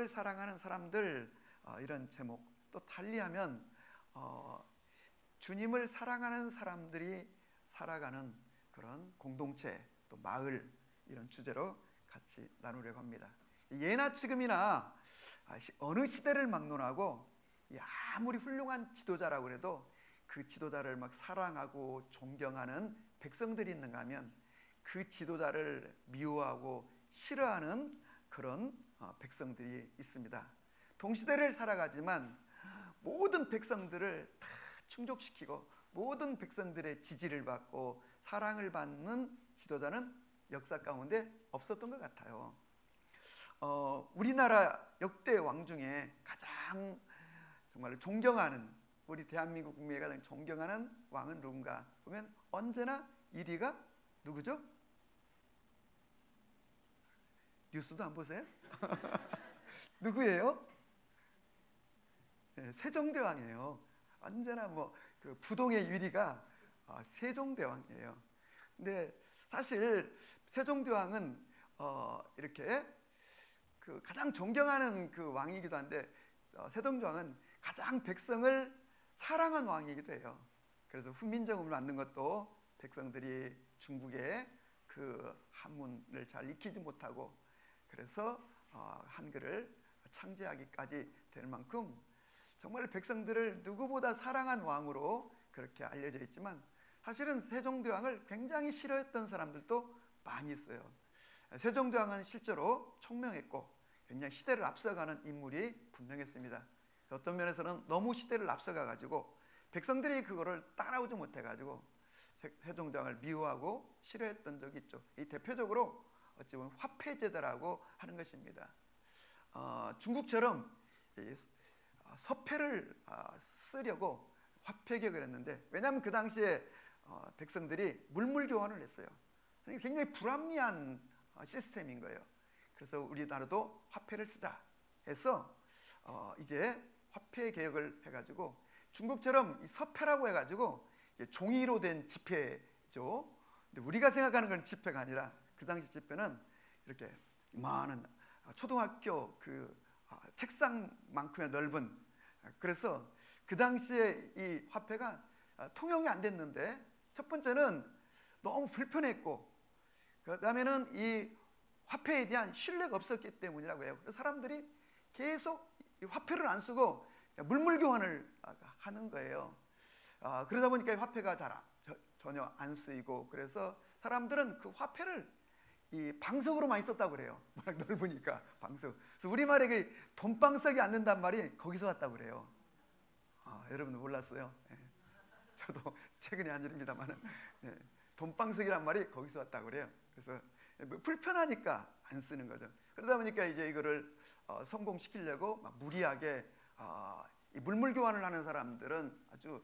주님을 사랑하는 사람들, 이런 제목. 또 달리하면 주님을 사랑하는 사람들이 살아가는 그런 공동체, 또 마을, 이런 주제로 같이 나누려고 합니다. 예나 지금이나 어느 시대를 막론하고 아무리 훌륭한 지도자라고 해도 그 지도자를 막 사랑하고 존경하는 백성들이 있는가 하면 그 지도자를 미워하고 싫어하는 그런 백성들이 있습니다. 동시대를 살아가지만 모든 백성들을 다 충족시키고 모든 백성들의 지지를 받고 사랑을 받는 지도자는 역사 가운데 없었던 것 같아요. 우리나라 역대 왕 중에 가장 정말 존경하는, 우리 대한민국 국민이 가장 존경하는 왕은 누군가 보면 언제나 1위가 누구죠? 뉴스도 안 보세요? 누구예요? 네, 세종대왕이에요. 언제나 그 부동의 1위가 세종대왕이에요. 근데 사실 세종대왕은 이렇게 그 가장 존경하는 그 왕이기도 한데 세종대왕은 가장 백성을 사랑한 왕이기도 해요. 그래서 훈민정음을 만든 것도 백성들이 중국의 그 한문을 잘 익히지 못하고 그래서 한글을 창제하기까지 될 만큼 정말 백성들을 누구보다 사랑한 왕으로 그렇게 알려져 있지만 사실은 세종대왕을 굉장히 싫어했던 사람들도 많이 있어요. 세종대왕은 실제로 총명했고 굉장히 시대를 앞서가는 인물이 분명했습니다. 어떤 면에서는 너무 시대를 앞서가가지고 백성들이 그거를 따라오지 못해가지고 세종대왕을 미워하고 싫어했던 적이 있죠. 이 대표적으로 어찌 보면 화폐제도라고 하는 것입니다. 중국처럼 서패를 쓰려고 화폐 개혁을 했는데, 왜냐하면 그 당시에 백성들이 물물 교환을 했어요. 굉장히 불합리한 시스템인 거예요. 그래서 우리나라도 화폐를 쓰자 해서 이제 화폐 개혁을 해가지고 중국처럼 이 서패라고 해가지고 종이로 된 지폐죠. 근데 우리가 생각하는 건 지폐가 아니라 그 당시 지폐는 이렇게 많은 초등학교 그 책상만큼의 넓은, 그래서 그 당시에 이 화폐가 통용이 안 됐는데, 첫 번째는 너무 불편했고 그 다음에는 이 화폐에 대한 신뢰가 없었기 때문이라고 해요. 그래서 사람들이 계속 이 화폐를 안 쓰고 물물 교환을 하는 거예요. 그러다 보니까 화폐가 전혀 안 쓰이고, 그래서 사람들은 그 화폐를 이 방석으로 많이 썼다고 그래요. 워낙 넓으니까 방석. 그래서 우리말에 그 돈방석이 앉는단 말이 거기서 왔다고 그래요. 여러분 몰랐어요? 네. 저도 최근에 한 일입니다만은 돈방석이란 말이 거기서 왔다고 그래요. 그래서 불편하니까 안 쓰는 거죠. 그러다 보니까 이제 이거를 성공시키려고 막 무리하게 이 물물 교환을 하는 사람들은 아주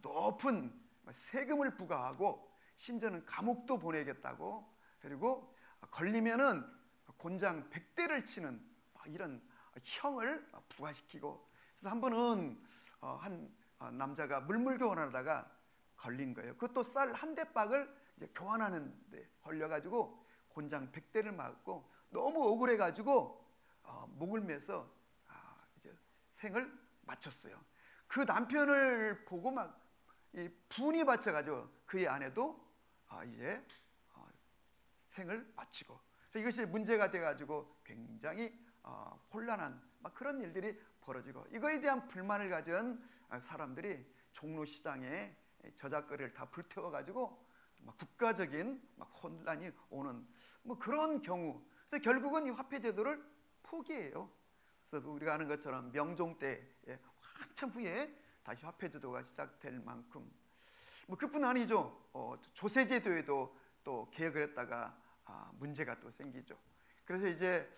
높은 세금을 부과하고 심지어는 감옥도 보내겠다고, 그리고 걸리면은 곤장 100대를 치는 이런 형을 부과시키고, 그래서 한 번은 한 남자가 물물 교환하다가 걸린 거예요. 그것도 쌀 한 대박을 이제 교환하는 데 걸려가지고 곤장 100대를 맞고 너무 억울해가지고 목을 매서 이제 생을 마쳤어요. 그 남편을 보고 막 이 분이 받쳐가지고 그의 아내도 이제 생을 마치고, 이것이 문제가 돼가지고 굉장히 혼란한 막 그런 일들이 벌어지고, 이거에 대한 불만을 가진 사람들이 종로시장에 저작거리를 다 불태워가지고 막 국가적인 막 혼란이 오는 그런 경우. 그래서 결국은 이 화폐제도를 포기해요. 그래서 우리가 아는 것처럼 명종 때 한참 후에 다시 화폐제도가 시작될 만큼, 그뿐 아니죠. 조세제도에도 또 개혁을 했다가 문제가 또 생기죠. 그래서 이제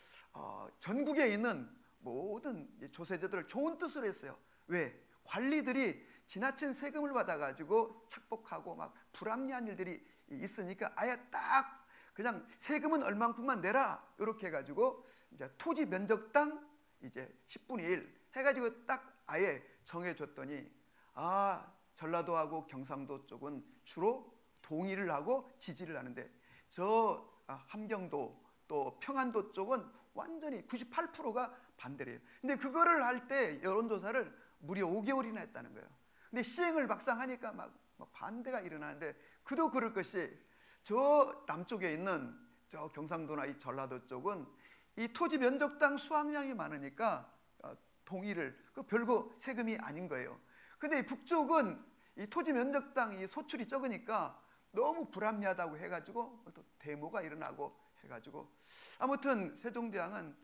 전국에 있는 모든 조세제도를 좋은 뜻으로 했어요. 왜? 관리들이 지나친 세금을 받아가지고 착복하고 막 불합리한 일들이 있으니까 아예 딱 그냥 세금은 얼만큼만 내라 이렇게 해가지고 이제 토지 면적당 이제 10분의 1 해가지고 딱 아예 정해줬더니 전라도하고 경상도 쪽은 주로 동의를 하고 지지를 하는데, 저 함경도 또 평안도 쪽은 완전히 98%가 반대를 해요. 근데 그거를 할 때 여론조사를 무려 5개월이나 했다는 거예요. 근데 시행을 막상 하니까 막 반대가 일어나는데, 그도 그럴 것이 저 남쪽에 있는 저 경상도나 이 전라도 쪽은 이 토지 면적당 수확량이 많으니까 동의를, 그 별거 세금이 아닌 거예요. 근데 이 북쪽은 이 토지 면적당 이 소출이 적으니까 너무 불합리하다고 해가지고 또 데모가 일어나고 해가지고, 아무튼 세종대왕은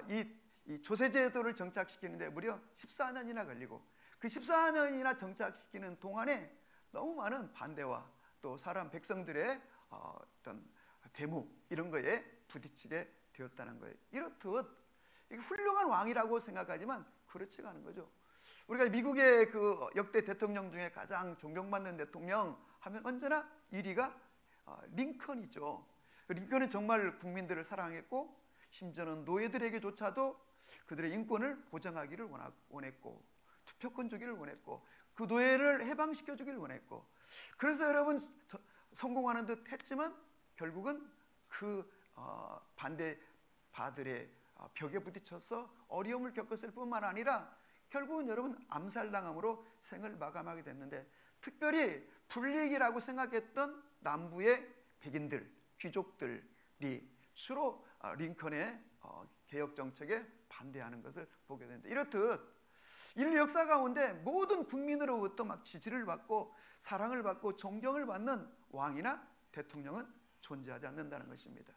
이 조세제도를 정착시키는데 무려 14년이나 걸리고, 그 14년이나 정착시키는 동안에 너무 많은 반대와 또 사람 백성들의 어떤 데모 이런 거에 부딪히게 되었다는 거예요. 이렇듯 훌륭한 왕이라고 생각하지만 그렇지가 않은 거죠. 우리가 미국의 그 역대 대통령 중에 가장 존경받는 대통령 하면 언제나 1위가 링컨이죠. 링컨은 정말 국민들을 사랑했고, 심지어는 노예들에게조차도 그들의 인권을 보장하기를 원했고, 투표권 주기를 원했고, 그 노예를 해방시켜 주기를 원했고, 그래서 여러분 성공하는 듯 했지만 결국은 그 반대파들의 벽에 부딪혀서 어려움을 겪었을 뿐만 아니라 결국은 여러분 암살당함으로 생을 마감하게 됐는데, 특별히 불리익이라고 생각했던 남부의 백인들, 귀족들이 주로 링컨의 개혁 정책에 반대하는 것을 보게 되는데, 이렇듯 인류 역사 가운데 모든 국민으로부터 막 지지를 받고 사랑을 받고 존경을 받는 왕이나 대통령은 존재하지 않는다는 것입니다.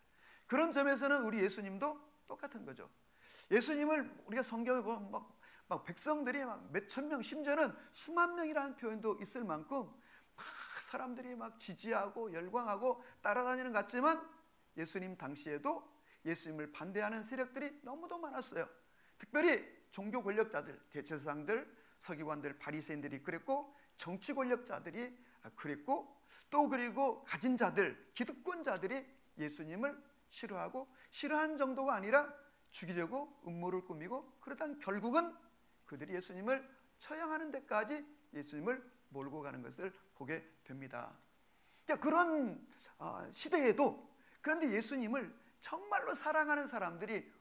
그런 점에서는 우리 예수님도 똑같은 거죠. 예수님을 우리가 성경을 보면 막 백성들이 막 몇천 명, 심지어는 수만 명이라는 표현도 있을 만큼 막 사람들이 막 지지하고 열광하고 따라다니는 것 같지만, 예수님 당시에도 예수님을 반대하는 세력들이 너무도 많았어요. 특별히 종교 권력자들, 대제사장들, 서기관들, 바리새인들이 그랬고, 정치 권력자들이 그랬고, 또 그리고 가진 자들, 기득권자들이 예수님을 싫어하고, 싫어한 정도가 아니라 죽이려고 음모를 꾸미고, 그러다 결국은 그들이 예수님을 처형하는 데까지 예수님을 몰고 가는 것을 보게 됩니다. 그런 시대에도, 그런데 예수님을 정말로 사랑하는 사람들이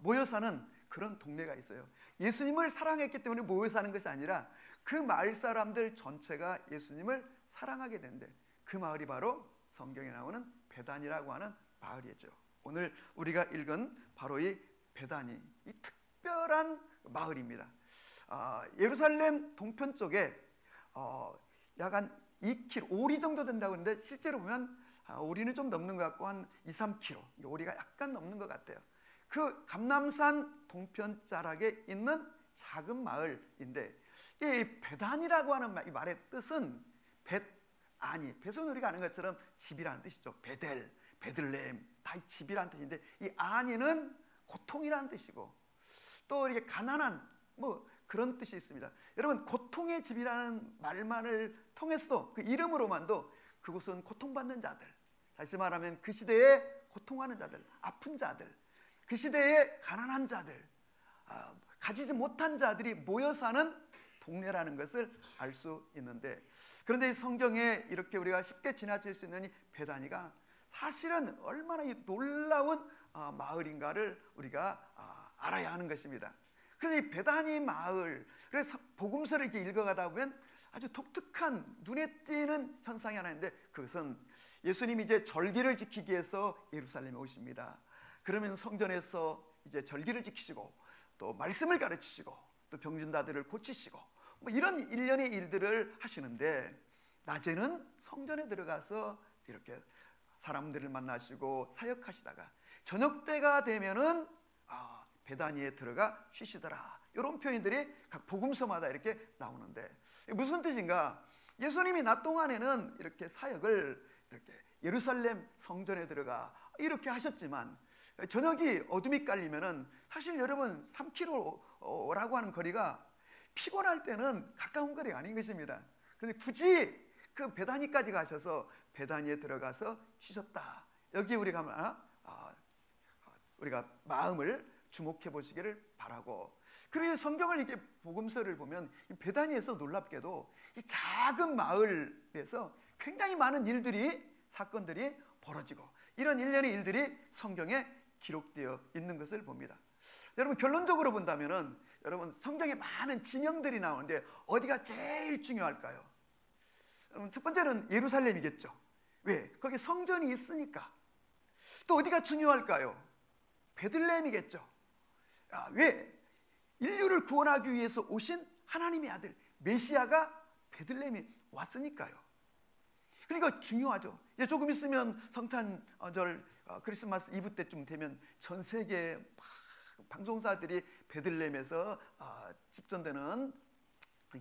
모여 사는 그런 동네가 있어요. 예수님을 사랑했기 때문에 모여 사는 것이 아니라 그 마을 사람들 전체가 예수님을 사랑하게 된대. 그 마을이 바로 성경에 나오는 베단이라고 하는 마을이죠. 오늘 우리가 읽은 바로 이 베단이, 이 특별한 마을입니다. 예루살렘 동편 쪽에 약 한 2km, 오리 정도 된다고 하는데 실제로 보면 오리는 좀 넘는 것 같고 한 2, 3km, 오리가 약간 넘는 것 같아요. 그 감람산 동편 자락에 있는 작은 마을인데, 이 베단이라고 하는 이 말의 뜻은 벳아니, 벳은 우리가 아는 것처럼 집이라는 뜻이죠. 베델, 베들레헴, 다 이 집이라는 뜻인데, 이 아니는 고통이라는 뜻이고, 또 이렇게 가난한 그런 뜻이 있습니다. 여러분, 고통의 집이라는 말만을 통해서도, 그 이름으로만도 그곳은 고통받는 자들, 다시 말하면 그 시대에 고통하는 자들, 아픈 자들, 그 시대에 가난한 자들, 가지지 못한 자들이 모여 사는 동네라는 것을 알 수 있는데, 그런데 이 성경에 이렇게 우리가 쉽게 지나칠 수 있는 이 베다니가 사실은 얼마나 이 놀라운 마을인가를 우리가 알아야 하는 것입니다. 그래서 이 베다니 마을, 그래서 복음서를 이렇게 읽어가다 보면 아주 독특한 눈에 띄는 현상이 하나 있는데, 그것은 예수님이 이제 절기를 지키기 위해서 예루살렘에 오십니다. 그러면 성전에서 이제 절기를 지키시고, 또 말씀을 가르치시고, 또 병진자들을 고치시고, 이런 일련의 일들을 하시는데, 낮에는 성전에 들어가서 이렇게 사람들을 만나시고 사역하시다가 저녁 때가 되면은 베다니에 들어가 쉬시더라. 이런 표현들이 각 복음서마다 이렇게 나오는데, 무슨 뜻인가? 예수님이 낮 동안에는 이렇게 사역을 이렇게 예루살렘 성전에 들어가 이렇게 하셨지만, 저녁이 어둠이 깔리면은 사실 여러분 3km라고 하는 거리가 피곤할 때는 가까운 거리가 아닌 것입니다. 그런데 굳이 그 베다니까지 가셔서 베다니에 들어가서 쉬셨다. 여기 우리가 우리가 마음을 주목해 보시기를 바라고, 그리고 성경을 이렇게 복음서를 보면 베다니에서 놀랍게도 이 작은 마을에서 굉장히 많은 일들이, 사건들이 벌어지고, 이런 일련의 일들이 성경에 기록되어 있는 것을 봅니다. 여러분 결론적으로 본다면은 여러분 성경에 많은 지명들이 나오는데 어디가 제일 중요할까요? 여러분 첫 번째는 예루살렘이겠죠. 왜? 거기 성전이 있으니까. 또 어디가 중요할까요? 베들레헴이겠죠. 왜? 인류를 구원하기 위해서 오신 하나님의 아들 메시아가 베들레헴에 왔으니까요. 그러니까 중요하죠. 이제 조금 있으면 성탄절 크리스마스 이브 때쯤 되면 전 세계 방송사들이 베들레헴에서 집전되는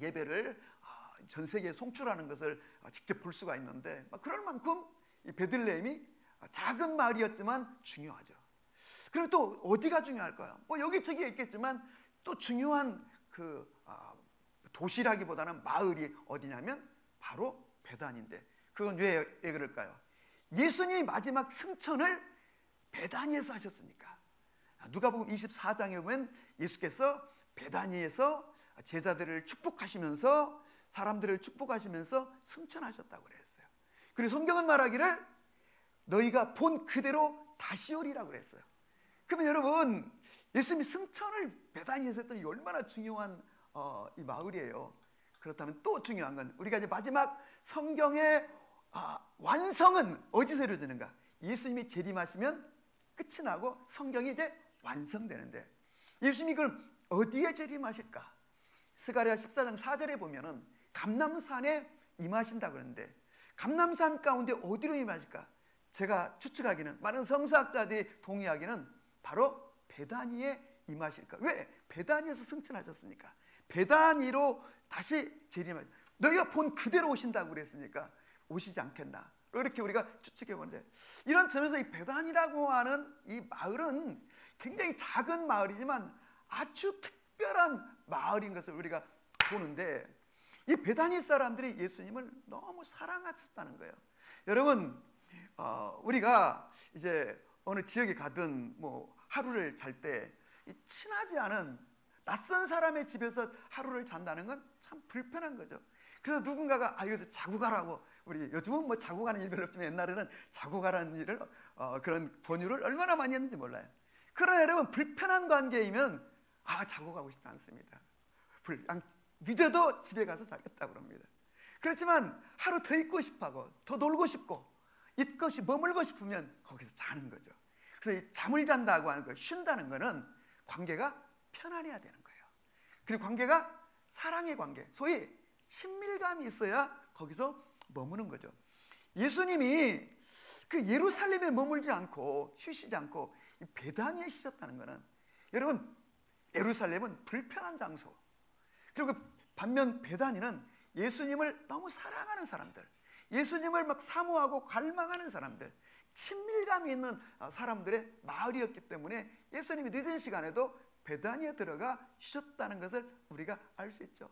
예배를 전 세계에 송출하는 것을 직접 볼 수가 있는데 그럴 만큼 이 베들레헴이 작은 마을이었지만 중요하죠. 그리고 또 어디가 중요할까요? 뭐 여기저기 있겠지만 또 중요한 그 도시라기보다는 마을이 어디냐면 바로 베단인데 그건 왜 그럴까요? 예수님이 마지막 승천을 베다니에서 하셨으니까. 누가복음 24장에 보면 예수께서 베다니에서 제자들을 축복하시면서 사람들을 축복하시면서 승천하셨다고 그랬어요. 그리고 성경은 말하기를 너희가 본 그대로 다시 오리라고 그랬어요. 그러면 여러분 예수님이 승천을 베다니에서 했더니 얼마나 중요한 이 마을이에요. 그렇다면 또 중요한 건 우리가 이제 마지막 성경의 완성은 어디서 이루어지는가? 예수님이 재림하시면 끝이 나고 성경이 이제 완성되는데 예수님이 그걸 어디에 재림하실까? 스가랴 14장 4절에 보면은 감람산에 임하신다 그러는데 감람산 가운데 어디로 임하실까? 제가 추측하기는 많은 성서학자들이 동의하기는 바로 베다니에 임하실까? 왜? 베다니에서 승천하셨으니까. 베다니로 다시 재림하실. 너희가 본 그대로 오신다고 그랬으니까 오시지 않겠나? 이렇게 우리가 추측해 보는데 이런 점에서 이 베다니라고 하는 이 마을은 굉장히 작은 마을이지만 아주 특별한 마을인 것을 우리가 보는데 이 베다니 사람들이 예수님을 너무 사랑하셨다는 거예요. 여러분 우리가 이제 어느 지역에 가든 뭐 하루를 잘 때 친하지 않은 낯선 사람의 집에서 하루를 잔다는 건 참 불편한 거죠. 그래서 누군가가 여기서 자고 가라고 우리 요즘은 뭐 자고 가는 일 별로 없지만 옛날에는 자고 가라는 일을 그런 권유를 얼마나 많이 했는지 몰라요. 그러나 여러분 불편한 관계이면 자고 가고 싶지 않습니다. 늦어도 집에 가서 자겠다고 그럽니다. 그렇지만 하루 더 있고 싶어하고 더 놀고 싶고 머물고 싶으면 거기서 자는 거죠. 그래서 잠을 잔다고 하는 거, 쉰다는 거는 관계가 편안해야 되는 거예요. 그리고 관계가 사랑의 관계, 소위 친밀감이 있어야 거기서 머무는 거죠. 예수님이 그 예루살렘에 머물지 않고 쉬시지 않고 베다니에 쉬셨다는 것은 여러분 예루살렘은 불편한 장소, 그리고 반면 베다니는 예수님을 너무 사랑하는 사람들, 예수님을 막 사모하고 갈망하는 사람들, 친밀감이 있는 사람들의 마을이었기 때문에 예수님이 늦은 시간에도 베다니에 들어가 쉬셨다는 것을 우리가 알 수 있죠.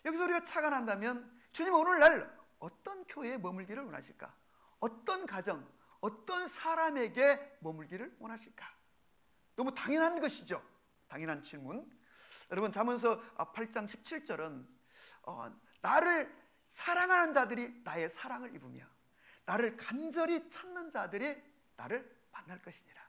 여기서 우리가 착안한다면 주님 오늘날 어떤 교회에 머물기를 원하실까? 어떤 가정, 어떤 사람에게 머물기를 원하실까? 너무 당연한 것이죠. 당연한 질문. 여러분 잠언서 8장 17절은 나를 사랑하는 자들이 나의 사랑을 입으며 나를 간절히 찾는 자들이 나를 만날 것이니라.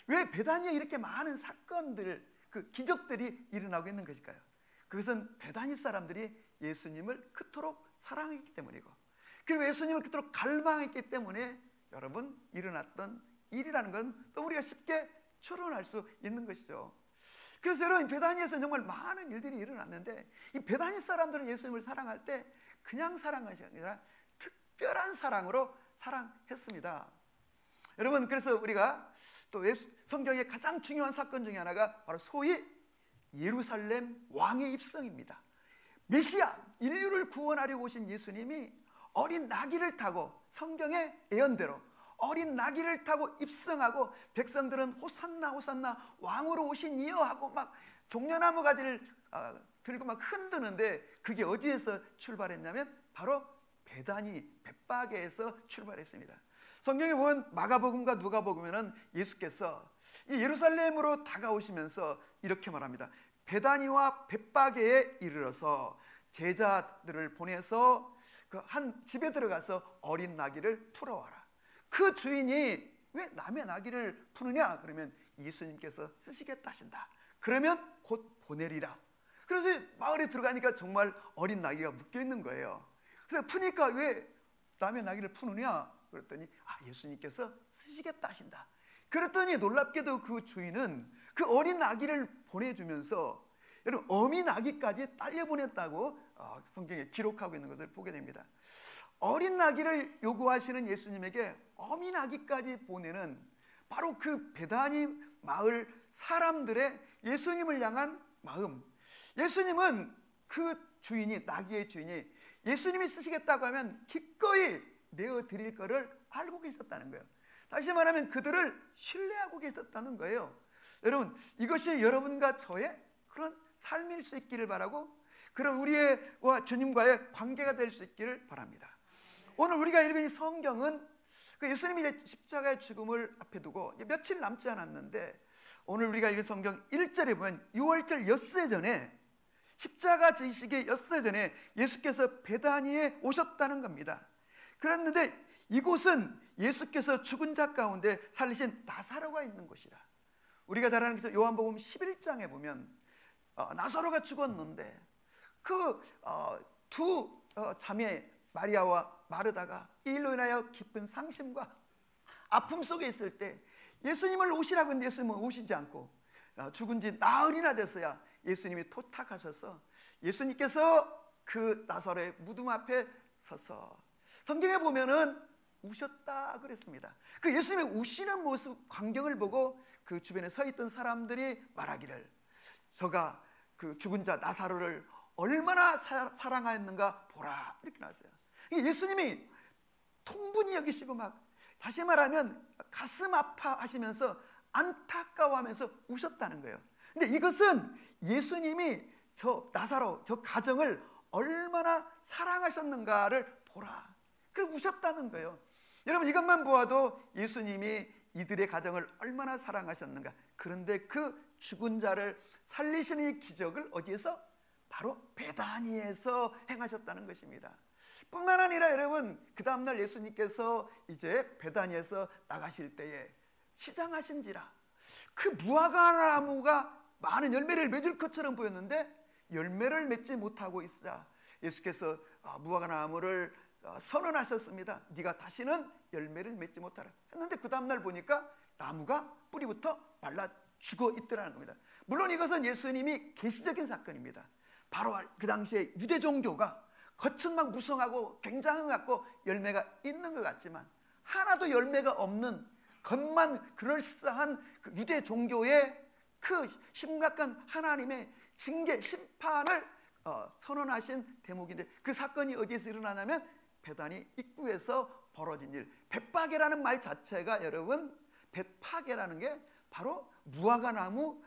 왜 베다니에 이렇게 많은 사건들, 그 기적들이 일어나고 있는 것일까요? 그것은 베다니 사람들이 예수님을 그토록 사랑했기 때문이고, 그리고 예수님을 그토록 갈망했기 때문에 여러분 일어났던 일이라는 건 또 우리가 쉽게 추론할 수 있는 것이죠. 그래서 여러분 베다니에서 정말 많은 일들이 일어났는데 이 베다니 사람들은 예수님을 사랑할 때 그냥 사랑하시 아니라 특별한 사랑으로 사랑했습니다. 여러분 그래서 우리가 또 성경의 가장 중요한 사건 중에 하나가 바로 소위 예루살렘 왕의 입성입니다. 메시아, 인류를 구원하려고 오신 예수님이 어린 나귀를 타고 성경의 예언대로 어린 나귀를 타고 입성하고 백성들은 호산나 호산나 왕으로 오신 이여 하고 막 종려나무 가지를 들고 막 흔드는데 그게 어디에서 출발했냐면 바로 베다니 벳바게에서 출발했습니다. 성경에 보면 마가복음과 누가복음에는 예수께서 이 예루살렘으로 다가오시면서 이렇게 말합니다. 베다니와 벳바게에 이르러서 제자들을 보내서 그 한 집에 들어가서 어린 나귀를 풀어와라. 그 주인이 왜 남의 나귀를 푸느냐? 그러면 예수님께서 쓰시겠다 하신다. 그러면 곧 보내리라. 그래서 마을에 들어가니까 정말 어린 나귀가 묶여 있는 거예요. 그래서 푸니까 왜 남의 나귀를 푸느냐 그랬더니 예수님께서 쓰시겠다 하신다. 그랬더니 놀랍게도 그 주인은 그 어린 아기를 보내주면서 여러분 어미 아기까지 딸려 보냈다고 성경에 기록하고 있는 것을 보게 됩니다. 어린 아기를 요구하시는 예수님에게 어미 아기까지 보내는 바로 그 베다니 마을 사람들의 예수님을 향한 마음. 예수님은 그 주인이, 나귀의 주인이 예수님이 쓰시겠다고 하면 기꺼이 내어드릴 것을 알고 계셨다는 거예요. 다시 말하면 그들을 신뢰하고 계셨다는 거예요. 여러분, 이것이 여러분과 저의 그런 삶일 수 있기를 바라고, 그런 우리의 주님과의 관계가 될 수 있기를 바랍니다. 오늘 우리가 읽은 이 성경은 그 예수님이 이제 십자가의 죽음을 앞에 두고 며칠 남지 않았는데, 오늘 우리가 읽은 성경 1절에 보면 6월절 엿새 전에, 십자가 지시기 엿새 전에 예수께서 베다니에 오셨다는 겁니다. 그랬는데 이곳은 예수께서 죽은 자 가운데 살리신 나사로가 있는 곳이라. 우리가 잘 아는 요한복음 11장에 보면 나사로가 죽었는데 그 두 자매 마리아와 마르다가 이 일로 인하여 깊은 상심과 아픔 속에 있을 때 예수님을 오시라고 했는데 예수님은 오시지 않고 죽은 지 나흘이나 됐어야 예수님이 토탁하셔서 예수님께서 그 나사로의 무덤 앞에 서서 성경에 보면은 우셨다 그랬습니다. 그 예수님의 우시는 모습, 광경을 보고 그 주변에 서 있던 사람들이 말하기를 저가 그 죽은 자 나사로를 얼마나 사랑하였는가 보라, 이렇게 나왔어요. 예수님이 통분히 여기시고 막 다시 말하면 가슴 아파하시면서 안타까워하면서 우셨다는 거예요. 근데 이것은 예수님이 저 나사로, 저 가정을 얼마나 사랑하셨는가를 보라, 그걸 우셨다는 거예요. 여러분, 이것만 보아도 예수님이 이들의 가정을 얼마나 사랑하셨는가. 그런데 그 죽은 자를 살리시는 이 기적을 어디에서? 바로 베다니에서 행하셨다는 것입니다. 뿐만 아니라 여러분, 그 다음날 예수님께서 이제 베다니에서 나가실 때에 시장하신지라 그 무화과 나무가 많은 열매를 맺을 것처럼 보였는데 열매를 맺지 못하고 있으자 예수께서 무화과 나무를 선언하셨습니다. 네가 다시는 열매를 맺지 못하라 했는데 그 다음날 보니까 나무가 뿌리부터 말라 죽어 있더라는 겁니다. 물론 이것은 예수님이 계시적인 사건입니다. 바로 그 당시에 유대 종교가 겉은 막 무성하고 굉장한 것 같고 열매가 있는 것 같지만 하나도 열매가 없는 겉만 그럴싸한 그 유대 종교의 그 심각한 하나님의 징계, 심판을 선언하신 대목인데, 그 사건이 어디에서 일어나냐면 베다니 입구에서 벌어진 일. 벳파게라는 말 자체가 여러분, 벳파게라는 게 바로 무화과 나무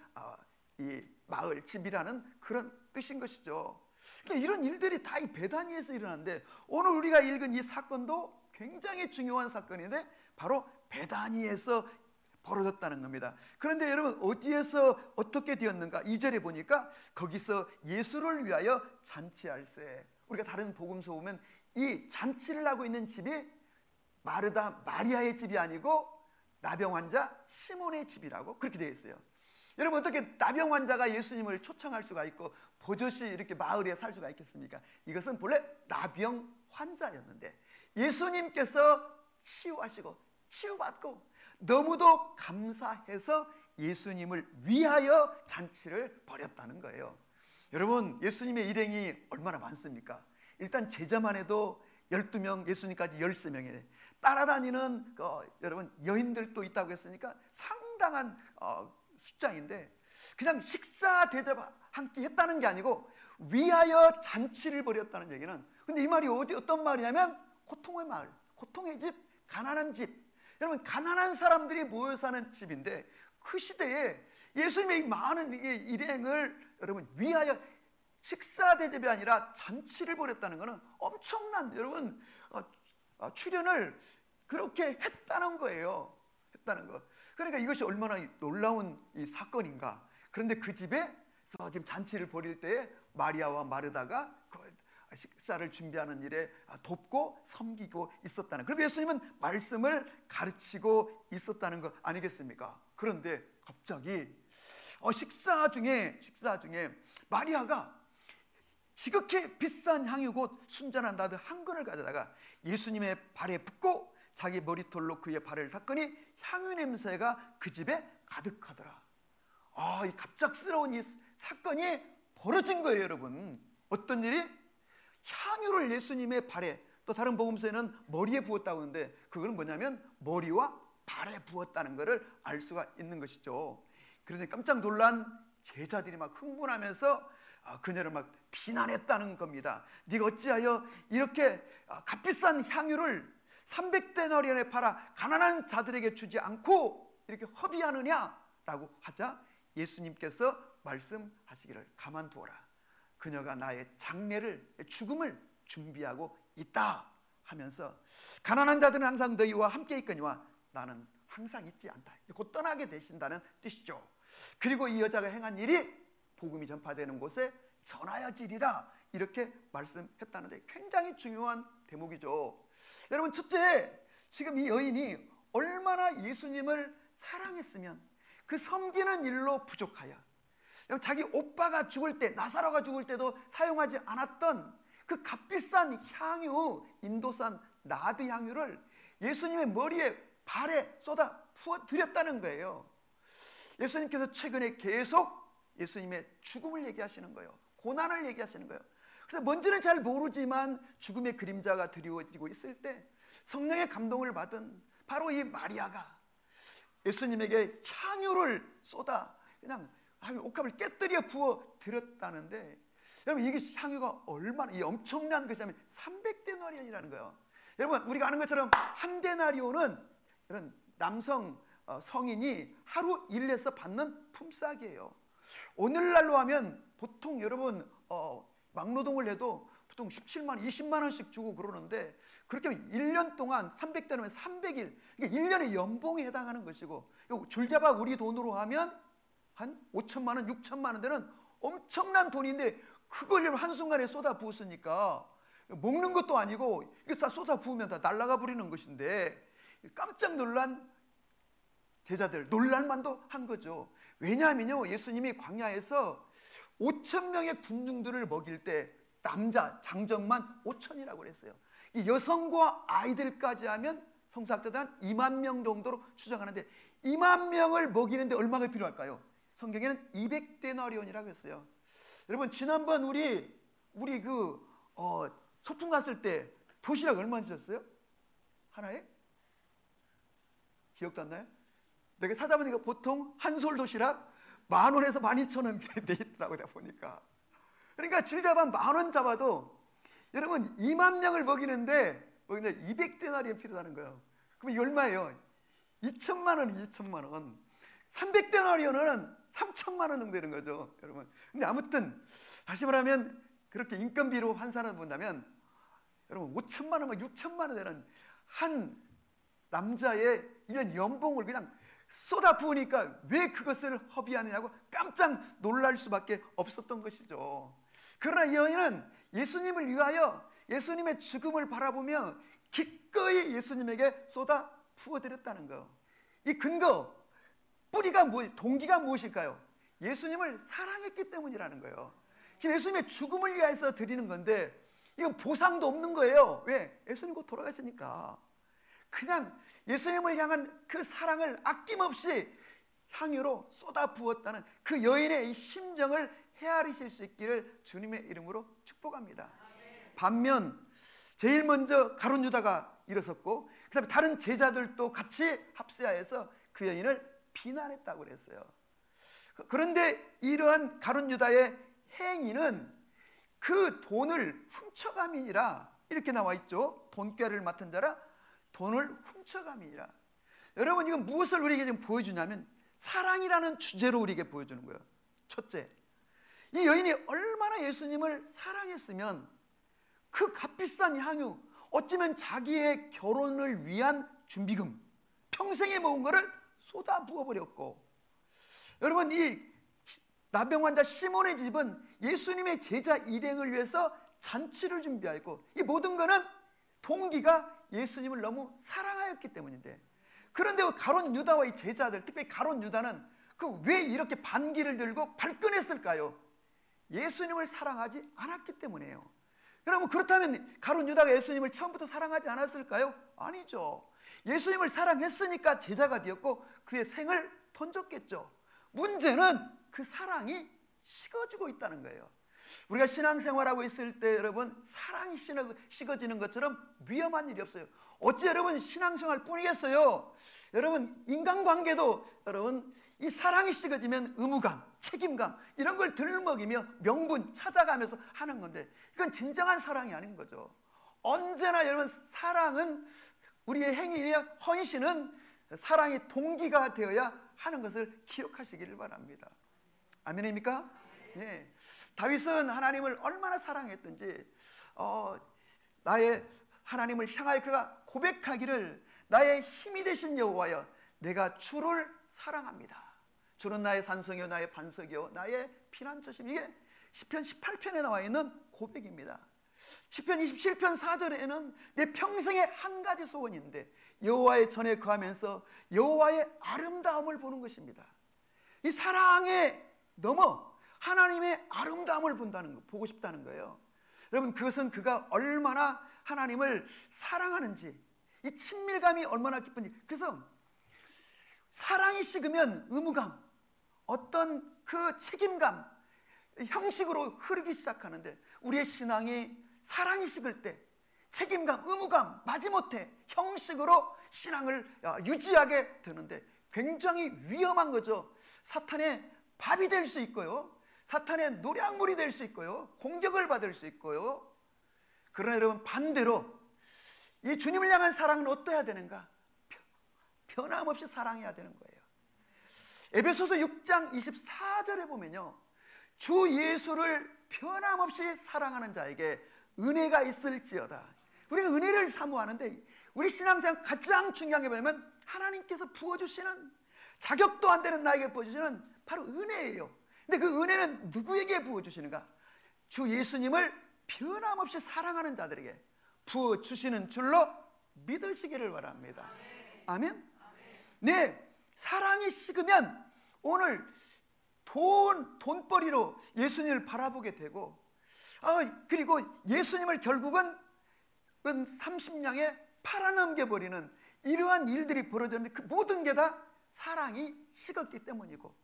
이 마을, 집이라는 그런 뜻인 것이죠. 그러니까 이런 일들이 다 이 베다니에서 일어났는데, 오늘 우리가 읽은 이 사건도 굉장히 중요한 사건인데 바로 베다니에서 벌어졌다는 겁니다. 그런데 여러분, 어디에서 어떻게 되었는가? 2절에 보니까 거기서 예수를 위하여 잔치할세. 우리가 다른 복음서 보면 이 잔치를 하고 있는 집이 마르다 마리아의 집이 아니고 나병 환자 시몬의 집이라고 그렇게 되어 있어요. 여러분, 어떻게 나병 환자가 예수님을 초청할 수가 있고 버젓이 이렇게 마을에 살 수가 있겠습니까? 이것은 본래 나병 환자였는데 예수님께서 치유하시고 치유받고 너무도 감사해서 예수님을 위하여 잔치를 벌였다는 거예요. 여러분, 예수님의 일행이 얼마나 많습니까? 일단 제자만 해도 12명, 예수님까지 13명이에요. 따라다니는 여러분 여인들도 있다고 했으니까 상당한 숫자인데, 그냥 식사 대접 한 끼 했다는 게 아니고 위하여 잔치를 벌였다는 얘기는, 근데 이 말이 어떤 말이냐면 고통의 마을, 고통의 집, 가난한 집. 여러분, 가난한 사람들이 모여 사는 집인데 그 시대에 예수님의 많은 일행을 여러분 위하여 식사 대접이 아니라 잔치를 벌였다는 것은 엄청난 여러분 출연을 그렇게 했다는 거예요. 했다는 거. 그러니까 이것이 얼마나 놀라운 이 사건인가. 그런데 그 집에서 지금 잔치를 벌일 때에 마리아와 마르다가 식사를 준비하는 일에 돕고 섬기고 있었다는, 그리고 예수님은 말씀을 가르치고 있었다는 거 아니겠습니까? 그런데 갑자기 식사 중에 마리아가 지극히 비싼 향유 곧 순전한 나드 한 근을 가져다가 예수님의 발에 붓고 자기 머리털로 그의 발을 닦으니 향유 냄새가 그 집에 가득하더라. 이 갑작스러운 이 사건이 벌어진 거예요, 여러분. 어떤 일이? 향유를 예수님의 발에, 또 다른 복음서에는 머리에 부었다고 하는데, 그거는 뭐냐면 머리와 발에 부었다는 것을 알 수가 있는 것이죠. 그래서 깜짝 놀란 제자들이 막 흥분하면서 그녀를 막 비난했다는 겁니다. 네가 어찌하여 이렇게 값비싼 향유를 300데나리온에 팔아 가난한 자들에게 주지 않고 이렇게 허비하느냐라고 하자 예수님께서 말씀하시기를, 가만두어라. 그녀가 나의 장례를, 죽음을 준비하고 있다 하면서, 가난한 자들은 항상 너희와 함께 있거니와 나는 항상 있지 않다. 곧 떠나게 되신다는 뜻이죠. 그리고 이 여자가 행한 일이 복음이 전파되는 곳에 전하여지리라, 이렇게 말씀했다는데 굉장히 중요한 대목이죠. 여러분, 첫째, 지금 이 여인이 얼마나 예수님을 사랑했으면 그 섬기는 일로 부족하여 자기 오빠가 죽을 때, 나사로가 죽을 때도 사용하지 않았던 그 값비싼 향유, 인도산 나드 향유를 예수님의 머리에, 발에 쏟아 부어 드렸다는 거예요. 예수님께서 최근에 계속 예수님의 죽음을 얘기하시는 거예요. 고난을 얘기하시는 거예요. 그래서 뭔지는 잘 모르지만 죽음의 그림자가 드리워지고 있을 때 성령의 감동을 받은 바로 이 마리아가 예수님에게 향유를 쏟아 그냥 옥합을 깨뜨려 부어 드렸다는데, 여러분, 이게 향유가 얼마나, 이 엄청난 것이냐면 300데나리온이라는 거예요. 여러분, 우리가 아는 것처럼 한 데나리온은 이런 남성 성인이 하루 일해서 받는 품삯이에요. 오늘날로 하면 보통 여러분 막노동을 해도 보통 17만 원, 20만 원씩 주고 그러는데, 그렇게 하면 1년 동안 300데나리온이면 300일, 그러니까 1년의 연봉에 해당하는 것이고, 줄잡아 우리 돈으로 하면 한 5천만 원, 6천만 원 되는 엄청난 돈인데, 그걸 한순간에 쏟아 부었으니까 먹는 것도 아니고 이게 다 쏟아 부으면 다 날아가 버리는 것인데, 깜짝 놀란 제자들, 놀랄만도 한 거죠. 왜냐하면요, 예수님이 광야에서 5천 명의 군중들을 먹일 때 남자 장정만 5천이라고 그랬어요. 이 여성과 아이들까지 하면 성사학자들 한 2만 명 정도로 추정하는데, 2만 명을 먹이는데 얼마가 필요할까요? 성경에는 200데나리온이라고 했어요. 여러분, 지난번 우리 소풍 갔을 때 도시락 얼마 주셨어요? 하나에? 기억도 안 나요? 내가 찾아보니까 보통 한솔 도시락 10,000원에서 12,000원 돼 있더라고요, 내가 보니까. 그러니까 줄잡아 10,000원 잡아도 여러분 2만 명을 먹이는데 200데나리온 필요하다는 거예요. 그럼 이게 얼마예요? 2천만 원, 2천만 원. 300데나리온은 3천만 원 정도 되는 거죠, 여러분. 근데 아무튼 다시 말하면 그렇게 인건비로 환산해 본다면 여러분 5천만 원, 6천만 원 되는 한 남자의 1년 연봉을 그냥 쏟아 부으니까 왜 그것을 허비하느냐고 깜짝 놀랄 수밖에 없었던 것이죠. 그러나 이 여인은 예수님을 위하여 예수님의 죽음을 바라보며 기꺼이 예수님에게 쏟아 부어드렸다는 거. 이 근거, 뿌리가 동기가 무엇일까요? 예수님을 사랑했기 때문이라는 거예요. 지금 예수님의 죽음을 위해서 드리는 건데 이건 보상도 없는 거예요. 왜? 예수님 곧 돌아가시니까. 그냥 예수님을 향한 그 사랑을 아낌없이 향유로 쏟아 부었다는 그 여인의 이 심정을 헤아리실 수 있기를 주님의 이름으로 축복합니다. 반면 제일 먼저 가룟 유다가 일어섰고, 그 다음에 다른 제자들도 같이 합세하여서 그 여인을 비난했다고 그랬어요. 그런데 이러한 가룟 유다의 행위는 그 돈을 훔쳐감이니라, 이렇게 나와 있죠. 돈꾀를 맡은 자라 돈을 훔쳐감이니라. 여러분, 이건 무엇을 우리에게 지금 보여주냐면 사랑이라는 주제로 우리에게 보여주는 거예요. 첫째, 이 여인이 얼마나 예수님을 사랑했으면 그 값비싼 향유, 어쩌면 자기의 결혼을 위한 준비금, 평생에 모은 거를 쏟아 부어버렸고, 여러분, 이 나병 환자 시몬의 집은 예수님의 제자 일행을 위해서 잔치를 준비하고, 이 모든 것은 동기가 예수님을 너무 사랑하였기 때문인데, 그런데 가룟 유다와 이 제자들, 특히 가룟 유다는 왜 이렇게 반기를 들고 발끈했을까요? 예수님을 사랑하지 않았기 때문이에요. 그러면 그렇다면 가룟 유다가 예수님을 처음부터 사랑하지 않았을까요? 아니죠. 예수님을 사랑했으니까 제자가 되었고 그의 생을 던졌겠죠. 문제는 그 사랑이 식어지고 있다는 거예요. 우리가 신앙생활하고 있을 때 여러분, 사랑이 식어지는 것처럼 위험한 일이 없어요. 어찌 여러분 신앙생활 뿐이겠어요? 여러분, 인간관계도 여러분, 이 사랑이 식어지면 의무감, 책임감 이런 걸 들먹이며 명분 찾아가면서 하는 건데, 이건 진정한 사랑이 아닌 거죠. 언제나 여러분, 사랑은, 우리의 행위나 헌신은 사랑의 동기가 되어야 하는 것을 기억하시기를 바랍니다. 아멘입니까? 네. 다윗은 하나님을 얼마나 사랑했던지, 나의 하나님을 향하여 그가 고백하기를, 나의 힘이 되신 여호와여, 내가 주를 사랑합니다. 주는 나의 산성이요 나의 반석이요 나의 피난처심. 이게 시편 18편에 나와 있는 고백입니다. 시편 27편 4절에는 내 평생의 한 가지 소원인데 여호와의 전에 거하면서 여호와의 아름다움을 보는 것입니다. 이 사랑에 넘어 하나님의 아름다움을 본다는 거, 보고 싶다는 거예요. 여러분, 그것은 그가 얼마나 하나님을 사랑하는지, 이 친밀감이 얼마나 깊은지. 그래서 사랑이 식으면 의무감, 어떤 그 책임감, 형식으로 흐르기 시작하는데, 우리의 신앙이 사랑이 식을 때 책임감, 의무감, 마지못해 형식으로 신앙을 유지하게 되는데 굉장히 위험한 거죠. 사탄의 밥이 될 수 있고요, 사탄의 노략물이 될 수 있고요, 공격을 받을 수 있고요. 그러나 여러분, 반대로 이 주님을 향한 사랑은 어떠해야 되는가? 변함없이 사랑해야 되는 거예요. 에베소서 6장 24절에 보면요, 주 예수를 변함없이 사랑하는 자에게 은혜가 있을지어다. 우리가 은혜를 사모하는데, 우리 신앙생활 가장 중요한 게 뭐냐면 하나님께서 부어주시는, 자격도 안 되는 나에게 부어주시는 바로 은혜예요. 근데 그 은혜는 누구에게 부어주시는가? 주 예수님을 변함없이 사랑하는 자들에게 부어주시는 줄로 믿으시기를 바랍니다. 아멘? 네, 사랑이 식으면 오늘 돈벌이로 예수님을 바라보게 되고, 그리고 예수님을 결국은 30냥에 팔아넘겨버리는 이러한 일들이 벌어졌는데, 그 모든 게 다 사랑이 식었기 때문이고,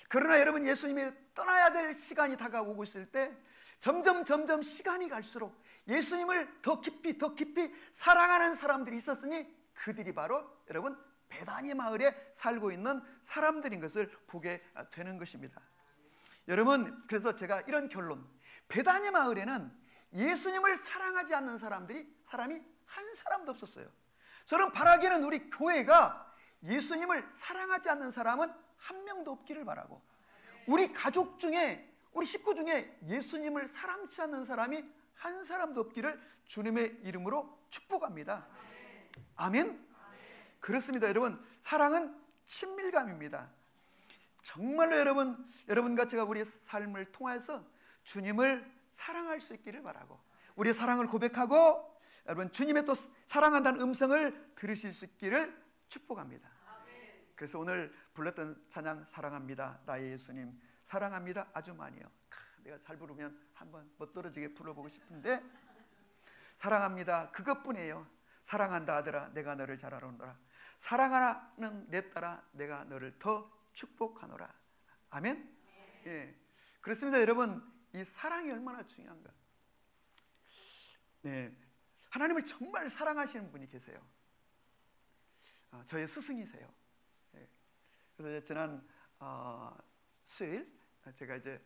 그러나 여러분, 예수님이 떠나야 될 시간이 다가오고 있을 때 점점 시간이 갈수록 예수님을 더 깊이 사랑하는 사람들이 있었으니, 그들이 바로 여러분 베다니 마을에 살고 있는 사람들인 것을 보게 되는 것입니다. 여러분, 그래서 제가 이런 결론, 베다니 마을에는 예수님을 사랑하지 않는 사람이 한 사람도 없었어요. 저는 바라기는 우리 교회가 예수님을 사랑하지 않는 사람은 한 명도 없기를 바라고, 우리 가족 중에, 우리 식구 중에 예수님을 사랑치 않는 사람이 한 사람도 없기를 주님의 이름으로 축복합니다. 아멘? 그렇습니다. 여러분, 사랑은 친밀감입니다. 정말로 여러분과 제가 우리의 삶을 통해서 주님을 사랑할 수 있기를 바라고, 우리의 사랑을 고백하고 여러분 주님의 또 사랑한다는 음성을 들으실 수 있기를 축복합니다. 그래서 오늘 불렀던 찬양, 사랑합니다 나의 예수님, 사랑합니다 아주 많이요. 내가 잘 부르면 한번 멋들어지게 불러보고 싶은데, 사랑합니다 그것뿐이에요. 사랑한다 아들아 내가 너를 잘 알아오노라, 사랑하는 내 딸아 내가 너를 더 축복하노라. 아멘? 예, 그렇습니다. 여러분, 이 사랑이 얼마나 중요한가. 네, 하나님을 정말 사랑하시는 분이 계세요. 저의 스승이세요. 네. 그래서 지난 수요일 제가 이제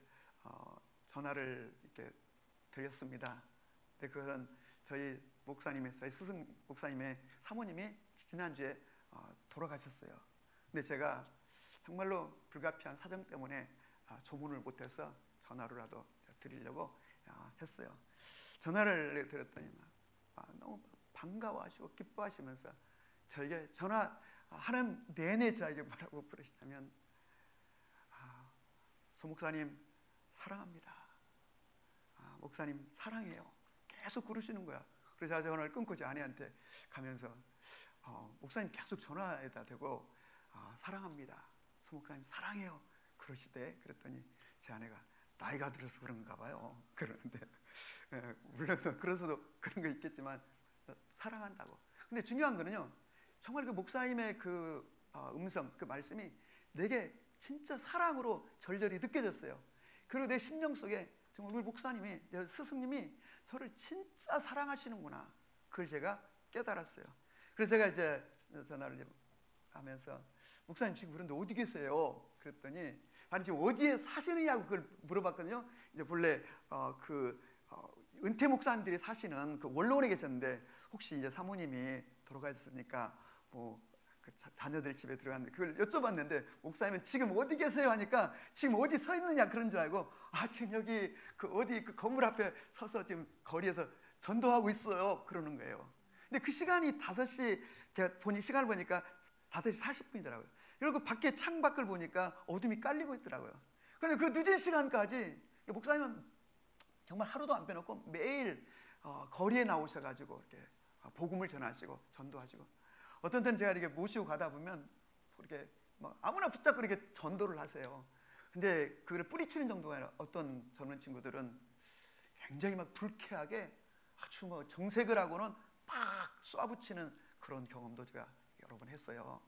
전화를 이렇게 드렸습니다. 근데 그건 저희 스승 목사님의 사모님이 지난주에 돌아가셨어요. 근데 제가 정말로 불가피한 사정 때문에 조문을 못해서 전화로라도 드리려고 했어요. 전화를 드렸더니 너무 반가워하시고 기뻐하시면서 저에게 전화하는 내내 저에게 뭐라고 부르시냐면, 소 목사님 사랑합니다. 목사님 사랑해요. 계속 그러시는 거야. 그래서 제가 전화를 끊고 제 아내한테 가면서 목사님 계속 전화에다 대고 사랑합니다. 서 목사님 사랑해요. 그러시대. 그랬더니 제 아내가 나이가 들어서 그런가 봐요. 그러는데 물론 그래서도 그런 거 있겠지만 사랑한다고. 근데 중요한 거는요, 정말 그 목사님의 그 음성, 그 말씀이 내게 진짜 사랑으로 절절히 느껴졌어요. 그리고 내 심령 속에 정말 우리 목사님이, 스승님이 저를 진짜 사랑하시는구나, 그걸 제가 깨달았어요. 그래서 제가 이제 전화를 하면서 목사님 지금 그런데 어디 계세요? 그랬더니 아니 지금 어디에 사시느냐고 그걸 물어봤거든요. 이제 본래 은퇴 목사님들이 사시는 그 원로원에 계셨는데 혹시 이제 사모님이 돌아가셨으니까 뭐 그 자녀들 집에 들어갔는데 그걸 여쭤봤는데 목사님은 지금 어디 계세요 하니까 지금 어디 서 있느냐 그런 줄 알고 지금 여기 그 어디 그 건물 앞에 서서 지금 거리에서 전도하고 있어요 그러는 거예요. 근데 그 시간이 5시, 제가 시간을 보니까 5시 40분이더라고요. 그리고 밖에 창밖을 보니까 어둠이 깔리고 있더라고요. 그런데 그 늦은 시간까지 목사님은 정말 하루도 안 빼놓고 매일 거리에 나오셔가지고 이렇게 복음을 전하시고 전도하시고, 어떤 때는 제가 이렇게 모시고 가다 보면 이렇게 막 아무나 붙잡고 이렇게 전도를 하세요. 근데 그걸 뿌리치는 정도가 아니라 어떤 젊은 친구들은 굉장히 막 불쾌하게 아주 뭐 정색을 하고는 막 쏴붙이는 그런 경험도 제가 여러 번 했어요.